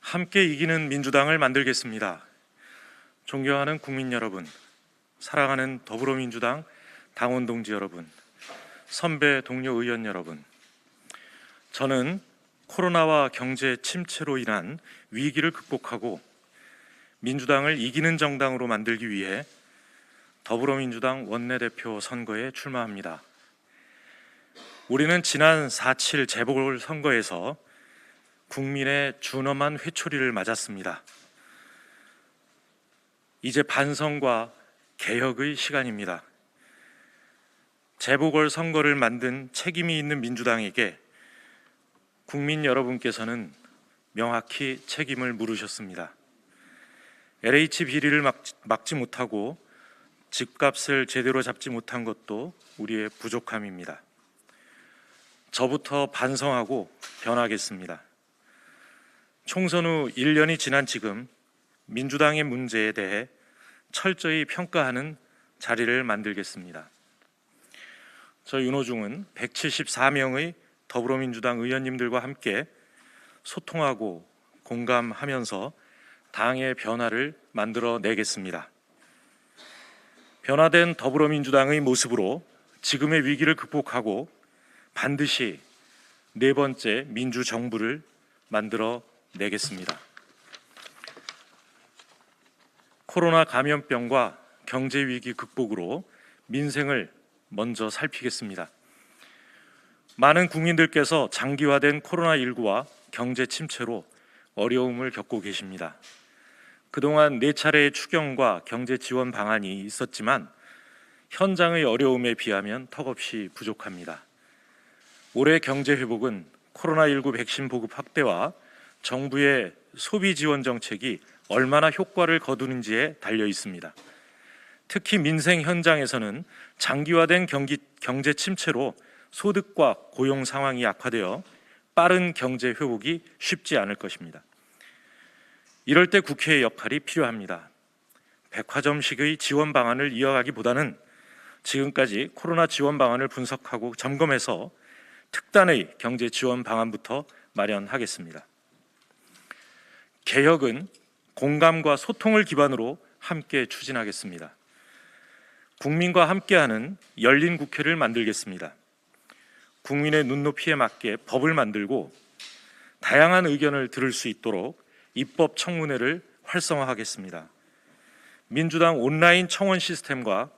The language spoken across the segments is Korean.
함께 이기는 민주당을 만들겠습니다. 존경하는 국민 여러분, 사랑하는 더불어민주당 당원 동지 여러분, 선배 동료 의원 여러분, 저는 코로나와 경제 침체로 인한 위기를 극복하고 민주당을 이기는 정당으로 만들기 위해 더불어민주당 원내대표 선거에 출마합니다. 우리는 지난 4.7 재보궐선거에서 국민의 준엄한 회초리를 맞았습니다. 이제 반성과 개혁의 시간입니다. 재보궐선거를 만든 책임이 있는 민주당에게 국민 여러분께서는 명확히 책임을 물으셨습니다. LH 비리를 막지 못하고 집값을 제대로 잡지 못한 것도 우리의 부족함입니다. 저부터 반성하고 변하겠습니다. 총선 후 1년이 지난 지금 민주당의 문제에 대해 철저히 평가하는 자리를 만들겠습니다. 저 윤호중은 174명의 더불어민주당 의원님들과 함께 소통하고 공감하면서 당의 변화를 만들어내겠습니다. 변화된 더불어민주당의 모습으로 지금의 위기를 극복하고 반드시 네 번째 민주정부를 만들어내겠습니다. 코로나 감염병과 경제위기 극복으로 민생을 먼저 살피겠습니다. 많은 국민들께서 장기화된 코로나19와 경제 침체로 어려움을 겪고 계십니다. 그동안 4차례의 추경과 경제 지원 방안이 있었지만 현장의 어려움에 비하면 턱없이 부족합니다. 올해 경제 회복은 코로나19 백신 보급 확대와 정부의 소비 지원 정책이 얼마나 효과를 거두는지에 달려 있습니다. 특히 민생 현장에서는 장기화된 경제 침체로 소득과 고용 상황이 악화되어 빠른 경제 회복이 쉽지 않을 것입니다. 이럴 때 국회의 역할이 필요합니다. 백화점식의 지원 방안을 이어가기보다는 지금까지 코로나 지원 방안을 분석하고 점검해서 특단의 경제 지원 방안부터 마련하겠습니다. 개혁은 공감과 소통을 기반으로 함께 추진하겠습니다. 국민과 함께하는 열린 국회를 만들겠습니다. 국민의 눈높이에 맞게 법을 만들고 다양한 의견을 들을 수 있도록 입법 청문회를 활성화하겠습니다. 민주당 온라인 청원 시스템과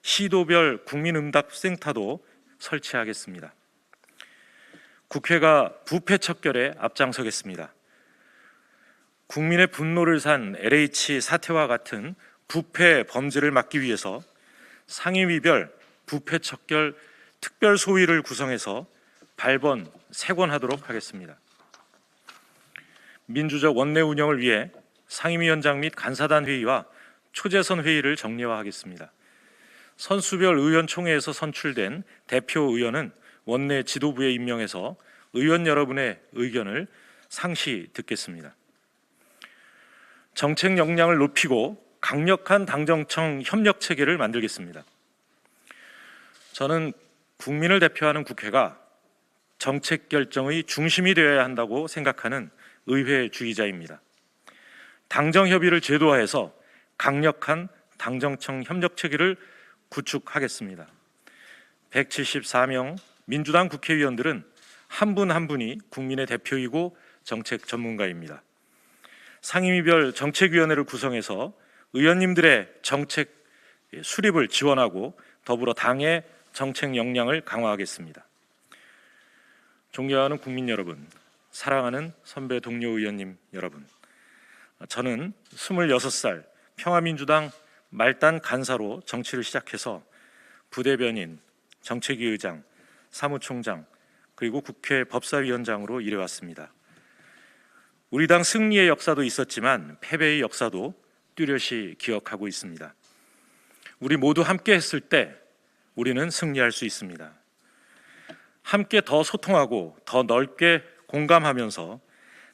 시도별 국민응답센터도 설치하겠습니다. 국회가 부패 척결에 앞장서겠습니다. 국민의 분노를 산 LH 사태와 같은 부패 범죄를 막기 위해서 상임위별 부패 척결 특별 소위를 구성해서 발본, 세권하도록 하겠습니다. 민주적 원내 운영을 위해 상임위원장 및 간사단 회의와 초재선 회의를 정례화하겠습니다. 선수별 의원총회에서 선출된 대표 의원은 원내 지도부에 임명해서 의원 여러분의 의견을 상시 듣겠습니다. 정책 역량을 높이고 강력한 당정청 협력 체계를 만들겠습니다. 저는 국민을 대표하는 국회가 정책 결정의 중심이 되어야 한다고 생각하는 의회주의자입니다. 당정협의를 제도화해서 강력한 당정청 협력 체계를 구축하겠습니다. 174명 민주당 국회의원들은 한 분 한 분이 국민의 대표이고 정책 전문가입니다. 상임위별 정책위원회를 구성해서 의원님들의 정책 수립을 지원하고 더불어 당의 정책 역량을 강화하겠습니다. 존경하는 국민 여러분, 사랑하는 선배 동료 의원님 여러분, 저는 26살 평화민주당 말단 간사로 정치를 시작해서 부대변인, 정책위 의장, 사무총장, 그리고 국회 법사위원장으로 일해왔습니다. 우리 당 승리의 역사도 있었지만 패배의 역사도 뚜렷이 기억하고 있습니다. 우리 모두 함께 했을 때 우리는 승리할 수 있습니다. 함께 더 소통하고 더 넓게 공감하면서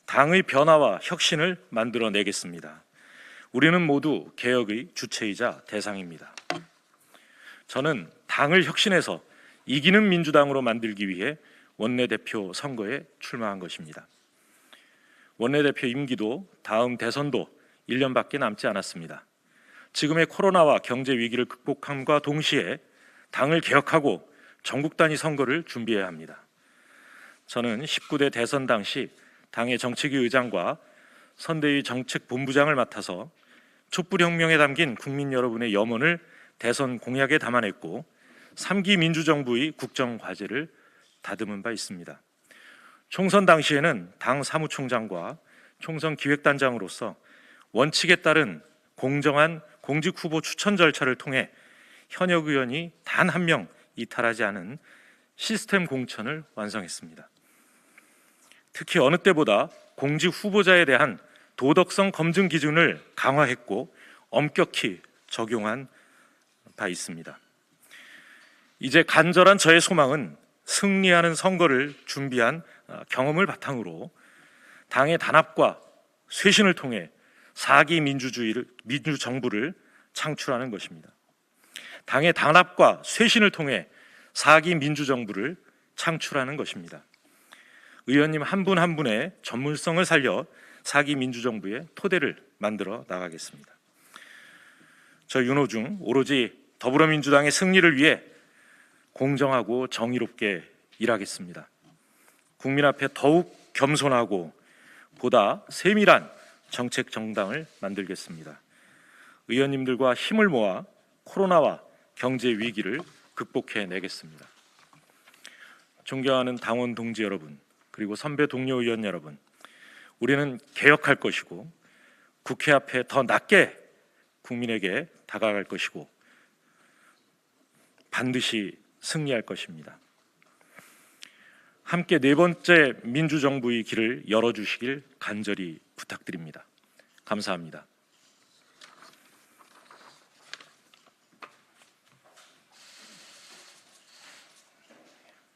당의 변화와 혁신을 만들어내겠습니다. 우리는 모두 개혁의 주체이자 대상입니다. 저는 당을 혁신해서 이기는 민주당으로 만들기 위해 원내대표 선거에 출마한 것입니다. 원내대표 임기도 다음 대선도 1년밖에 남지 않았습니다. 지금의 코로나와 경제 위기를 극복함과 동시에 당을 개혁하고 전국 단위 선거를 준비해야 합니다. 저는 19대 대선 당시 당의 정책위 의장과 선대위 정책본부장을 맡아서 촛불혁명에 담긴 국민 여러분의 염원을 대선 공약에 담아냈고 3기 민주정부의 국정과제를 다듬은 바 있습니다. 총선 당시에는 당 사무총장과 총선 기획단장으로서 원칙에 따른 공정한 공직후보 추천 절차를 통해 현역 의원이 단 한 명 이탈하지 않은 시스템 공천을 완성했습니다. 특히 어느 때보다 공직 후보자에 대한 도덕성 검증 기준을 강화했고 엄격히 적용한 바 있습니다. 이제 간절한 저의 소망은 승리하는 선거를 준비한 경험을 바탕으로 당의 단합과 쇄신을 통해 4기 민주정부를 창출하는 것입니다. 당의 단합과 쇄신을 통해 4기 민주정부를 창출하는 것입니다. 의원님 한 분 한 분의 전문성을 살려 4기 민주정부의 토대를 만들어 나가겠습니다. 저 윤호중 오로지 더불어민주당의 승리를 위해 공정하고 정의롭게 일하겠습니다. 국민 앞에 더욱 겸손하고 보다 세밀한 정책 정당을 만들겠습니다. 의원님들과 힘을 모아 코로나와 경제 위기를 극복해내겠습니다. 존경하는 당원 동지 여러분, 그리고 선배 동료 의원 여러분, 우리는 개혁할 것이고 국회 앞에 더 낮게 국민에게 다가갈 것이고 반드시 승리할 것입니다. 함께 네 번째 민주정부의 길을 열어주시길 간절히 부탁드립니다. 감사합니다.